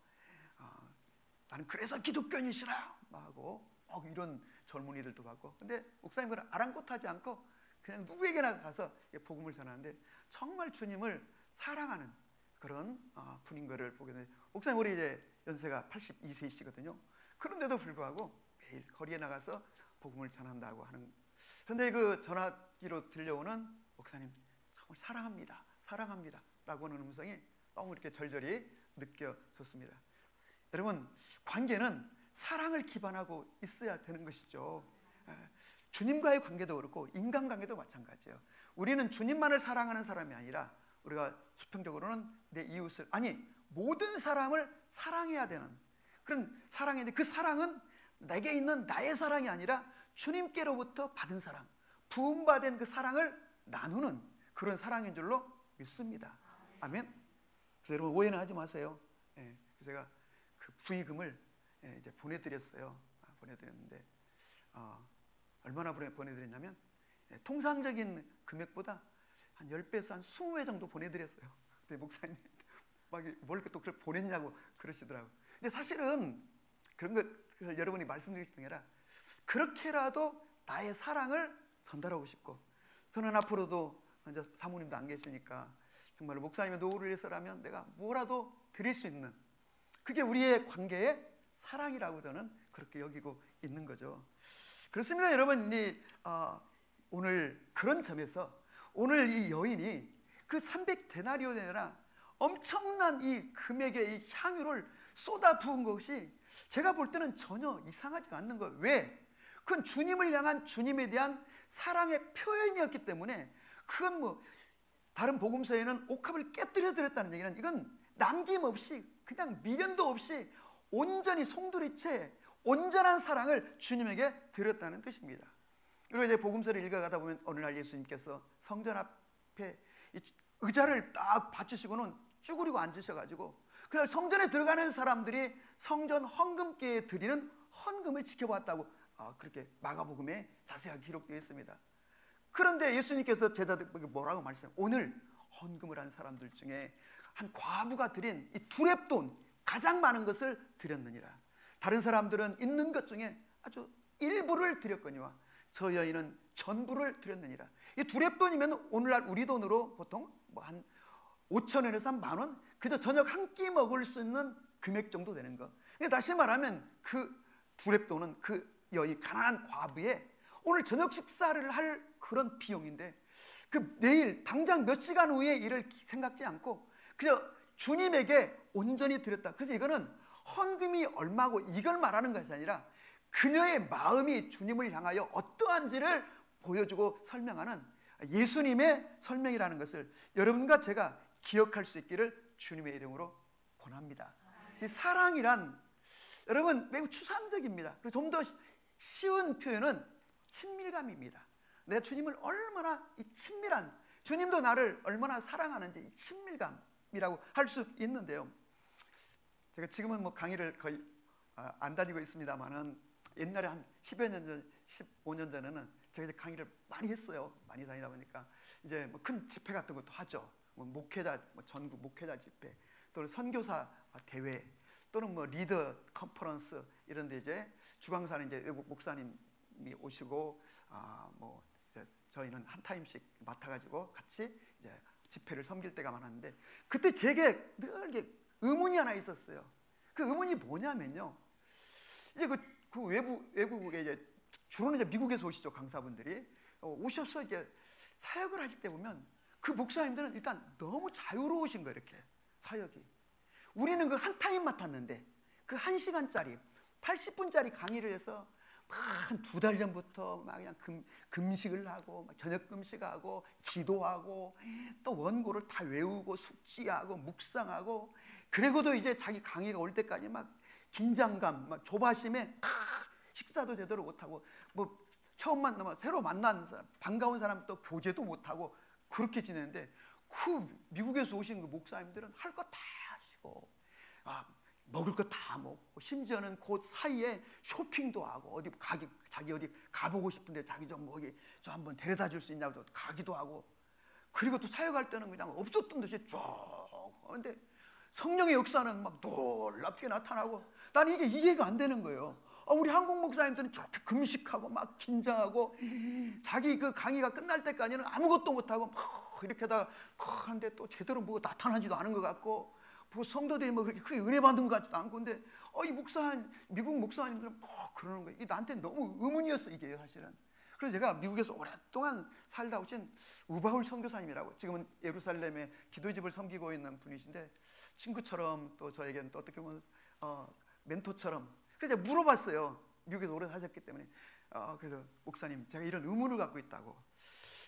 나는 그래서 기독교인이시라 하고 이런 젊은이들도 봤고, 근데 목사님 그걸 아랑곳하지 않고 그냥 누구에게나 가서 복음을 전하는데 정말 주님을 사랑하는 그런 분인 것을 보게 되는데, 목사님 우리 이제 연세가 82세이시거든요. 그런데도 불구하고 매일 거리에 나가서 복음을 전한다고 하는. 그런데 그 전화기로 들려오는 목사님 정말 사랑합니다, 사랑합니다 라고 하는 음성이 너무 이렇게 절절히 느껴졌습니다. 여러분, 관계는 사랑을 기반하고 있어야 되는 것이죠. 주님과의 관계도 그렇고 인간관계도 마찬가지예요. 우리는 주님만을 사랑하는 사람이 아니라 우리가 수평적으로는 내 이웃을, 모든 사람을 사랑해야 되는 그런 사랑인데, 그 사랑은 내게 있는 나의 사랑이 아니라 주님께로부터 받은 사랑, 부음받은 그 사랑을 나누는 그런 사랑인 줄로 믿습니다. 아멘. 그래서 여러분 오해는 하지 마세요. 그래서 제가 그 부의금을 이제 보내드렸어요. 보내드렸는데 얼마나 보내드렸냐면 통상적인 금액보다 한 10배에서 한 20배 정도 보내드렸어요. 근데 목사님 막 뭘 또 그걸 보냈냐고 그러시더라고요. 근데 사실은 그런 것 여러분이 말씀드리신 게 아니라 그렇게라도 나의 사랑을 전달하고 싶고, 저는 앞으로도 이제 사모님도 안 계시니까 정말로 목사님의 노후를 위해서라면 내가 뭐라도 드릴 수 있는, 그게 우리의 관계의 사랑이라고 저는 그렇게 여기고 있는 거죠. 그렇습니다. 여러분, 오늘 그런 점에서 오늘 이 여인이 그 300데나리온이나 엄청난 이 금액의 이 향유를 쏟아 부은 것이 제가 볼 때는 전혀 이상하지 않는 거예요. 왜? 그건 주님을 향한 주님에 대한 사랑의 표현이었기 때문에, 그건 뭐 다른 복음서에는 옥합을 깨뜨려 드렸다는 얘기는, 이건 남김없이 그냥 미련도 없이 온전히 송두리째 온전한 사랑을 주님에게 드렸다는 뜻입니다. 그리고 이제 복음서를 읽어가다 보면 어느 날 예수님께서 성전 앞에 의자를 딱 받치시고는 쭈그리고 앉으셔가지고 그날 성전에 들어가는 사람들이 성전 헌금기에 드리는 헌금을 지켜봤다고 그렇게 마가복음에 자세하게 기록되어 있습니다. 그런데 예수님께서 제자들에게 뭐라고 말씀해요? 오늘 헌금을 한 사람들 중에 한 과부가 드린 이 두렙돈 가장 많은 것을 드렸느니라. 다른 사람들은 있는 것 중에 아주 일부를 드렸거니와 저 여인은 전부를 드렸느니라. 이 두렙돈이면 오늘날 우리 돈으로 보통 뭐 한 5,000원에서 한 10,000원, 그저 저녁 한 끼 먹을 수 있는 금액 정도 되는 거. 다시 말하면 그 두렙돈은 그 여인 가난한 과부의 오늘 저녁 식사를 할 그런 비용인데, 그 내일 당장 몇 시간 후에 일을 생각지 않고 그저 주님에게 온전히 드렸다. 그래서 이거는 헌금이 얼마고 이걸 말하는 것이 아니라 그녀의 마음이 주님을 향하여 어떠한지를 보여주고 설명하는 예수님의 설명이라는 것을 여러분과 제가 기억할 수 있기를 주님의 이름으로 권합니다. 이 사랑이란 여러분 매우 추상적입니다. 그리고 좀 더 쉬운 표현은 친밀감입니다. 내 주님을 얼마나 이 친밀한, 주님도 나를 얼마나 사랑하는지 이 친밀감이라고 할 수 있는데요. 제가 지금은 뭐 강의를 거의 안 다니고 있습니다만은 옛날에 한 10여 년 전, 15년 전에는 제가 강의를 많이 했어요. 많이 다니다 보니까 이제 뭐 큰 집회 같은 것도 하죠. 뭐 목회자, 뭐 전국 목회자 집회, 또는 선교사 대회, 또는 뭐 리더 컨퍼런스 이런 데 이제 주광산에 이제 외국 목사님이 오시고 뭐 저희는 한 타임씩 맡아가지고 같이 이제 집회를 섬길 때가 많았는데, 그때 제게 늘 이게 의문이 하나 있었어요. 그 의문이 뭐냐면요, 이제 그 외국에 이제 주로는 이제 미국에서 오시죠. 강사분들이 오셔서 이제 사역을 하실 때 보면 그 목사님들은 일단 너무 자유로우신 거예요. 이렇게 사역이. 우리는 그 한 타임 맡았는데 그 1시간짜리 80분짜리 강의를 해서 한 2달 전부터 막 그냥 금식을 하고 막 저녁 금식하고 기도하고 또 원고를 다 외우고 숙지하고 묵상하고, 그리고도 이제 자기 강의가 올 때까지 막 긴장감, 막 조바심에 식사도 제대로 못하고, 뭐 처음 만나면 새로 만난 사람, 반가운 사람 또 교제도 못하고 그렇게 지내는데, 그 미국에서 오신 그 목사님들은 할 거 다 하시고 먹을 거 다 먹고, 심지어는 그 사이에 쇼핑도 하고, 어디 자기 어디 가보고 싶은데 자기 좀 거기 저 한번 데려다 줄 수 있냐고 가기도 하고, 그리고 또 사역할 때는 그냥 없었던 듯이 쭉. 근데 성령의 역사는 막 놀랍게 나타나고, 나는 이게 이해가 안 되는 거예요. 우리 한국 목사님들은 저렇게 금식하고 막 긴장하고 자기 그 강의가 끝날 때까지는 아무것도 못하고 막 이렇게 하다가 하는데 또 제대로 뭐가 나타나지도 않은 것 같고, 뭐 성도들이 뭐 그렇게 크게 은혜 받은 것 같지도 않고, 근데 이 미국 목사님들은 뭐 그러는 거예요. 이게 나한테 너무 의문이었어, 이게 사실은. 그래서 제가 미국에서 오랫동안 살다 오신 우바울 선교사님이라고, 지금은 예루살렘에 기도집을 섬기고 있는 분이신데, 친구처럼 또 저에게는 또 어떻게 보면 멘토처럼. 그래서 제가 물어봤어요. 미국에서 오래 사셨기 때문에. 그래서 목사님, 제가 이런 의문을 갖고 있다고.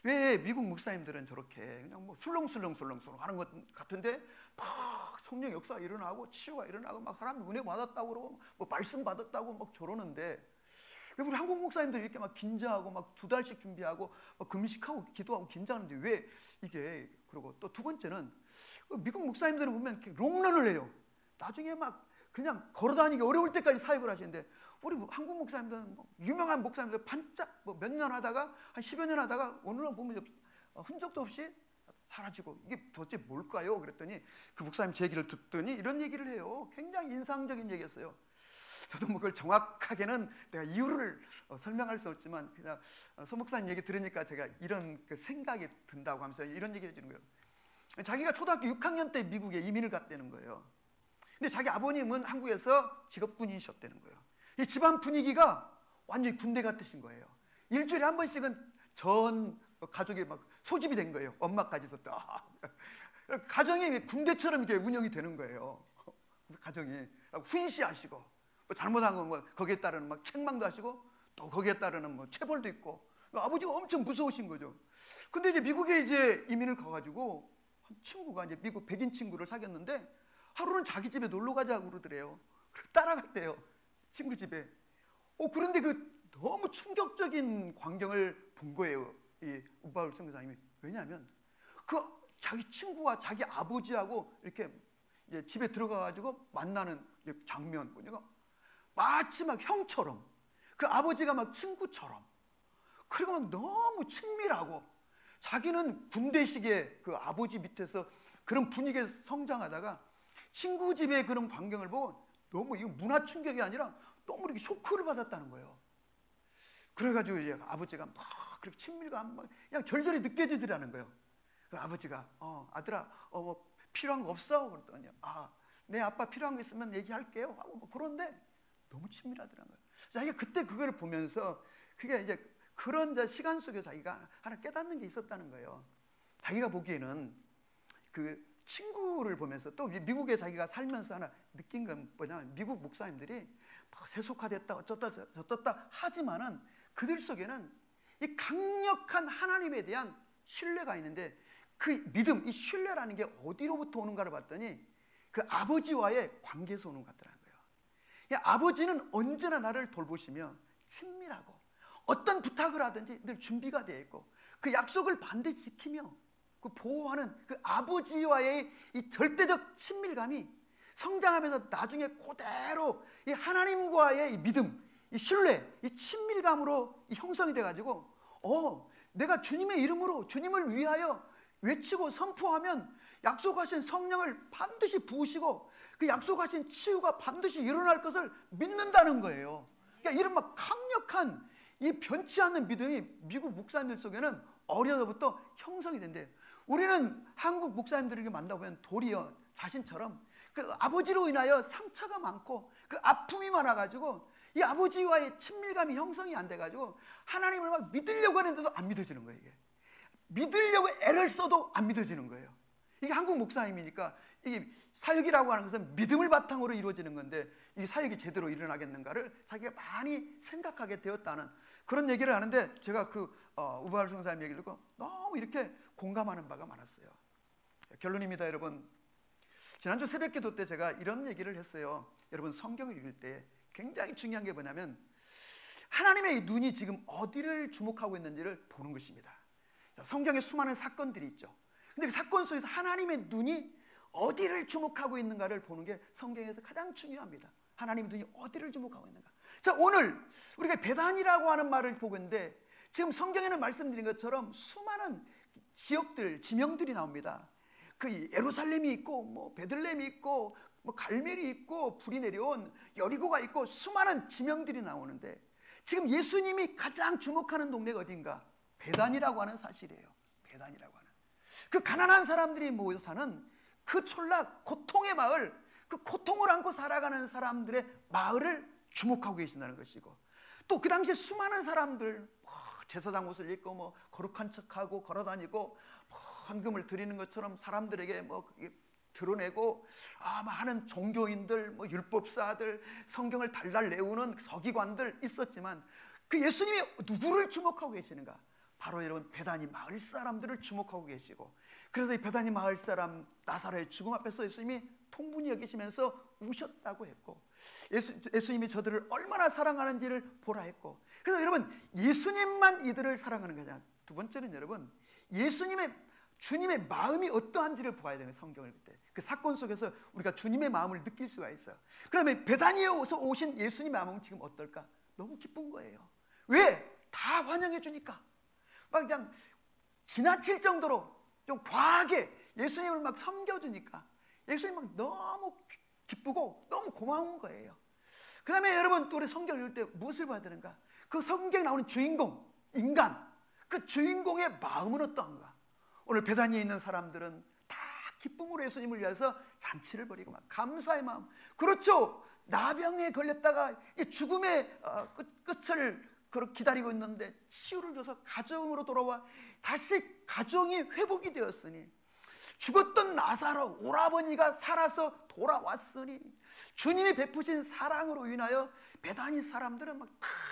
왜 미국 목사님들은 저렇게 그냥 뭐 술렁술렁 하는 것 같은데 막 성령 역사가 일어나고 치유가 일어나고 막 사람이 은혜 받았다고 그러고 뭐 말씀 받았다고 막 저러는데, 왜 우리 한국 목사님들이 이렇게 막 긴장하고 막 2달씩 준비하고 막 금식하고 기도하고 긴장하는데 왜 이게. 그리고 또 두 번째는 미국 목사님들은 보면 이렇게 롱런을 해요. 나중에 막 그냥 걸어다니기 어려울 때까지 사역을 하시는데, 우리 한국 목사님들은 뭐 유명한 목사님들 반짝 뭐 몇 년 하다가 한 10여 년 하다가 어느 날 보면 흔적도 없이 사라지고, 이게 도대체 뭘까요? 그랬더니 그 목사님 제 얘기를 듣더니 이런 얘기를 해요. 굉장히 인상적인 얘기였어요. 저도 뭐 그걸 정확하게는 내가 이유를 설명할 수 없지만, 그냥 서 목사님 얘기 들으니까 제가 이런 그 생각이 든다고 하면서 이런 얘기를 해주는 거예요. 자기가 초등학교 6학년 때 미국에 이민을 갔다는 거예요. 근데 자기 아버님은 한국에서 직업군인이셨다는 거예요. 이 집안 분위기가 완전히 군대 같으신 거예요. 일주일에 한 번씩은 전 가족이 막 소집이 된 거예요. 엄마까지서 또 가정이 군대처럼 이렇게 운영이 되는 거예요. 가정이 훈시하시고, 뭐 잘못한 건 뭐 거기에 따르는 막 책망도 하시고, 또 거기에 따르는 뭐 체벌도 있고, 아버지가 엄청 무서우신 거죠. 근데 이제 미국에 이제 이민을 가가지고 한 친구가 이제 미국 백인 친구를 사귀었는데, 하루는 자기 집에 놀러 가자고 그러더래요. 따라갔대요, 친구 집에. 그런데 그 너무 충격적인 광경을 본 거예요, 이 우바울 선교사님이. 왜냐하면 그 자기 친구와 자기 아버지하고 이렇게 이제 집에 들어가가지고 만나는 장면 보니까 마치 막 형처럼, 그 아버지가 막 친구처럼, 그리고 막 너무 친밀하고, 자기는 군대식의 그 아버지 밑에서 그런 분위기에서 성장하다가 친구 집의 그런 광경을 보고 너무 이거 문화 충격이 아니라 너무 이렇게 쇼크를 받았다는 거예요. 그래가지고 이제 아버지가 막 그렇게 친밀감 막 그냥 절절히 느껴지더라는 거예요. 그 아버지가 아들아 뭐 필요한 거 없어? 그랬더니 내 아빠 필요한 거 있으면 얘기할게요 하고 뭐 그런데 너무 친밀하더라는 거예요. 자기가 그때 그걸 보면서 그게 이제 그런 시간 속에 자기가 하나 깨닫는 게 있었다는 거예요. 자기가 보기에는 그 친구를 보면서 또 미국에 자기가 살면서 하나 느낀 건 뭐냐면, 미국 목사님들이 막 세속화됐다 어쩌다 저쩌다 하지만은 그들 속에는 이 강력한 하나님에 대한 신뢰가 있는데, 그 믿음, 이 신뢰라는 게 어디로부터 오는가를 봤더니 그 아버지와의 관계에서 오는 것 같더라는 거예요. 아버지는 언제나 나를 돌보시며 친밀하고, 어떤 부탁을 하든지 늘 준비가 되어 있고 그 약속을 반드시 지키며 그 보호하는 그 아버지와의 이 절대적 친밀감이 성장하면서 나중에 그대로 이 하나님과의 이 믿음, 이 신뢰, 이 친밀감으로 이 형성이 돼가지고 내가 주님의 이름으로 주님을 위하여 외치고 선포하면 약속하신 성령을 반드시 부으시고 그 약속하신 치유가 반드시 일어날 것을 믿는다는 거예요. 그러니까 이런 막 강력한 이 변치 않는 믿음이 미국 목사님들 속에는 어려서부터 형성이 된대요. 우리는 한국 목사님들에게 만나보면 도리어 자신처럼 그 아버지로 인하여 상처가 많고 그 아픔이 많아가지고 이 아버지와의 친밀감이 형성이 안 돼가지고 하나님을 막 믿으려고 하는데도 안 믿어지는 거예요. 이게 믿으려고 애를 써도 안 믿어지는 거예요. 이게 한국 목사님이니까 이게 사역이라고 하는 것은 믿음을 바탕으로 이루어지는 건데 이 사역이 제대로 일어나겠는가를 자기가 많이 생각하게 되었다는 그런 얘기를 하는데 제가 그 우발 성사님 얘기를 듣고 너무 이렇게 공감하는 바가 많았어요. 결론입니다, 여러분. 지난주 새벽기도 때 제가 이런 얘기를 했어요. 여러분, 성경을 읽을 때 굉장히 중요한 게 뭐냐면 하나님의 눈이 지금 어디를 주목하고 있는지를 보는 것입니다. 성경에 수많은 사건들이 있죠. 근데 그 사건 속에서 하나님의 눈이 어디를 주목하고 있는가를 보는 게 성경에서 가장 중요합니다. 하나님의 눈이 어디를 주목하고 있는가. 자, 오늘 우리가 베단이라고 하는 말을 보고 있는데 지금 성경에는 말씀드린 것처럼 수많은 지역들, 지명들이 나옵니다. 그 예루살렘이 있고 뭐 베들레헴이 있고 뭐 갈멜이 있고 불이 내려온 여리고가 있고 수많은 지명들이 나오는데 지금 예수님이 가장 주목하는 동네가 어딘가? 베단이라고 하는 사실이에요. 베단이라고 하는 그 가난한 사람들이 모여 사는 그 촌락 고통의 마을, 그 고통을 안고 살아가는 사람들의 마을을 주목하고 계신다는 것이고 또 그 당시에 수많은 사람들 제사장 옷을 입고 뭐 거룩한 척하고 걸어다니고 헌금을 드리는 것처럼 사람들에게 뭐 드러내고 하는 종교인들, 뭐 율법사들, 성경을 달달 외우는 서기관들 있었지만 그 예수님이 누구를 주목하고 계시는가? 바로 여러분 베다니 마을 사람들을 주목하고 계시고 그래서 이 베다니 마을 사람 나사로의 죽음 앞에서 예수님이 통분히 여기시면서 우셨다고 했고 예수님이 저들을 얼마나 사랑하는지를 보라 했고 그래서 여러분 예수님만 이들을 사랑하는 거냐. 두 번째는 여러분 주님의 마음이 어떠한지를 보아야 되는 성경을 읽을 때 그 사건 속에서 우리가 주님의 마음을 느낄 수가 있어요. 그다음에 베다니에서 오신 예수님의 마음은 지금 어떨까? 너무 기쁜 거예요. 왜? 다 환영해 주니까 막 그냥 지나칠 정도로 좀 과하게 예수님을 막 섬겨주니까 예수님 막 너무 기쁘고 너무 고마운 거예요. 그 다음에 여러분 또 우리 성경 읽을 때 무엇을 봐야 되는가? 그 성경에 나오는 주인공, 인간 그 주인공의 마음은 어떠한가? 오늘 베다니에 있는 사람들은 다 기쁨으로 예수님을 위해서 잔치를 벌이고 막 감사의 마음. 그렇죠. 나병에 걸렸다가 죽음의 끝을 기다리고 있는데 치유를 줘서 가정으로 돌아와 다시 가정이 회복이 되었으니 죽었던 나사로 오라버니가 살아서 돌아왔으니 주님이 베푸신 사랑으로 인하여 베다니 사람들은 막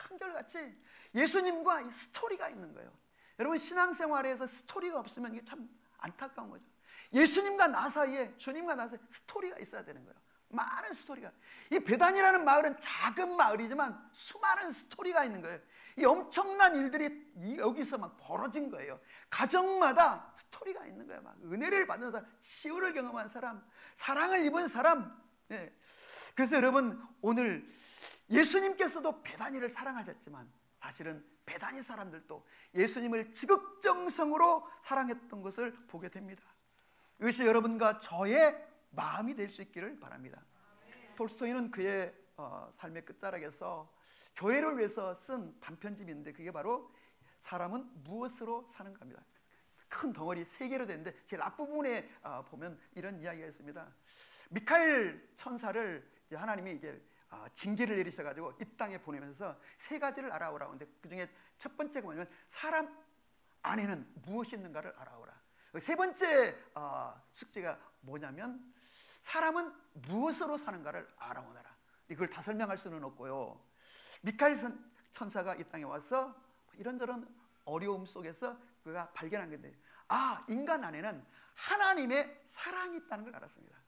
한결같이 예수님과 이 스토리가 있는 거예요. 여러분 신앙생활에서 스토리가 없으면 이게 참 안타까운 거죠. 예수님과 나 사이에 주님과 나 사이에 스토리가 있어야 되는 거예요. 많은 스토리가. 이 베단이라는 마을은 작은 마을이지만 수많은 스토리가 있는 거예요. 이 엄청난 일들이 여기서 막 벌어진 거예요. 가정마다 스토리가 있는 거예요. 막 은혜를 받는 사람, 치유를 경험한 사람, 사랑을 입은 사람. 예. 그래서 여러분 오늘 예수님께서도 베다니를 사랑하셨지만 사실은 베다니 사람들도 예수님을 지극정성으로 사랑했던 것을 보게 됩니다. 이것이 여러분과 저의 마음이 될 수 있기를 바랍니다. 톨스토이는 그의 삶의 끝자락에서 교회를 위해서 쓴 단편집이 있는데 그게 바로 사람은 무엇으로 사는가입니다. 큰 덩어리 3개로 되는데 제일 앞부분에 보면 이런 이야기가 있습니다. 미카엘 천사를 하나님이 이제 징계를 내리셔가지고 이 땅에 보내면서 3가지를 알아오라고 하는데 그 중에 첫 번째가 뭐냐면 사람 안에는 무엇이 있는가를 알아오라. 3번째 숙제가 뭐냐면 사람은 무엇으로 사는가를 알아오너라. 이걸 다 설명할 수는 없고요. 미카엘 천사가 이 땅에 와서 이런저런 어려움 속에서 그가 발견한 건데 인간 안에는 하나님의 사랑이 있다는 걸 알았습니다.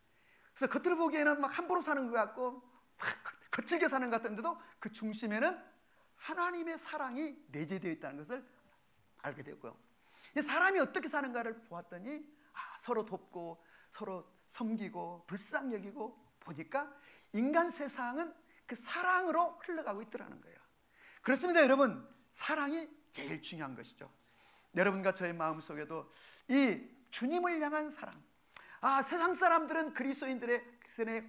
그래서 겉으로 보기에는 막 함부로 사는 것 같고 막 거칠게 사는 것 같은데도 그 중심에는 하나님의 사랑이 내재되어 있다는 것을 알게 되고요. 사람이 어떻게 사는가를 보았더니 서로 돕고 서로 섬기고 불쌍히 여기고 보니까 인간 세상은 그 사랑으로 흘러가고 있더라는 거예요. 그렇습니다. 여러분, 사랑이 제일 중요한 것이죠. 여러분과 저의 마음속에도 이 주님을 향한 사랑, 세상 사람들은 그리스도인들의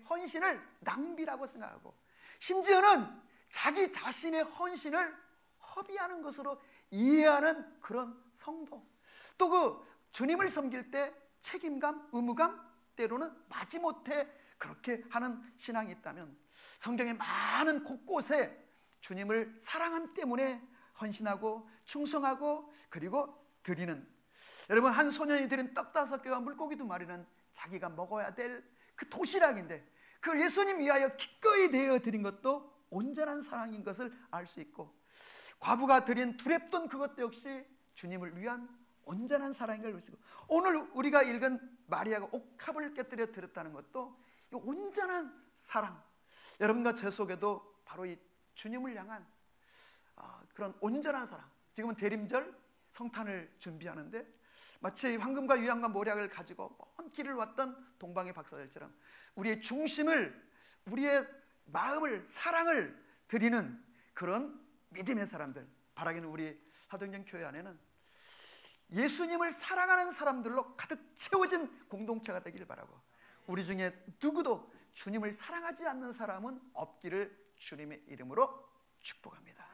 헌신을 낭비라고 생각하고 심지어는 자기 자신의 헌신을 허비하는 것으로 이해하는 그런 성도, 또 그 주님을 섬길 때 책임감, 의무감, 때로는 마지못해 그렇게 하는 신앙이 있다면 성경의 많은 곳곳에 주님을 사랑함 때문에 헌신하고 충성하고 그리고 드리는, 여러분, 한 소년이 드린 떡 5개와 물고기 2마리는 자기가 먹어야 될 그 도시락인데 그걸 예수님 위하여 기꺼이 내어 드린 것도 온전한 사랑인 것을 알 수 있고, 과부가 드린 두렙돈 그것도 역시 주님을 위한 온전한 사랑인 걸 알 수 있고, 오늘 우리가 읽은 마리아가 옥합을 깨뜨려 드렸다는 것도 이 온전한 사랑, 여러분과 제 속에도 바로 이 주님을 향한 그런 온전한 사랑. 지금은 대림절 성탄을 준비하는데 마치 황금과 유향과 모략을 가지고 먼 길을 왔던 동방의 박사들처럼 우리의 중심을, 우리의 마음을, 사랑을 드리는 그런 믿음의 사람들, 바라기는 우리 사도행전 교회 안에는 예수님을 사랑하는 사람들로 가득 채워진 공동체가 되기를 바라고, 우리 중에 누구도 주님을 사랑하지 않는 사람은 없기를 주님의 이름으로 축복합니다.